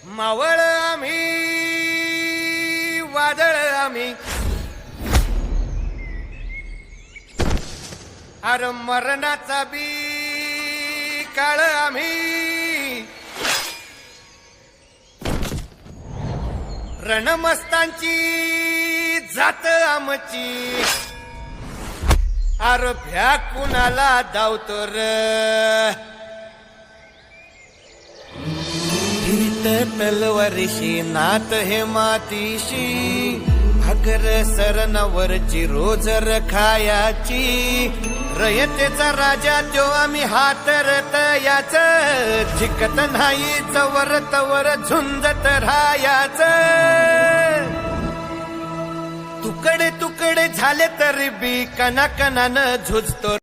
मावळ आम्ही वादळ आम्ही अरे मरणाचा बी काळ आम्ही रणमस्तांची जात आमची अरे भ्या कुणाला धावतो र तलवारीशी नात हे मातीशी भाकर सरणावरची रोज खायाची रयतेचा राजा त्यो आम्ही हातरत याच जिकत नाही चवर तवर झुंजत राहायाच तुकडे तुकडे झाले तरी बी कणाकणानं झुजतो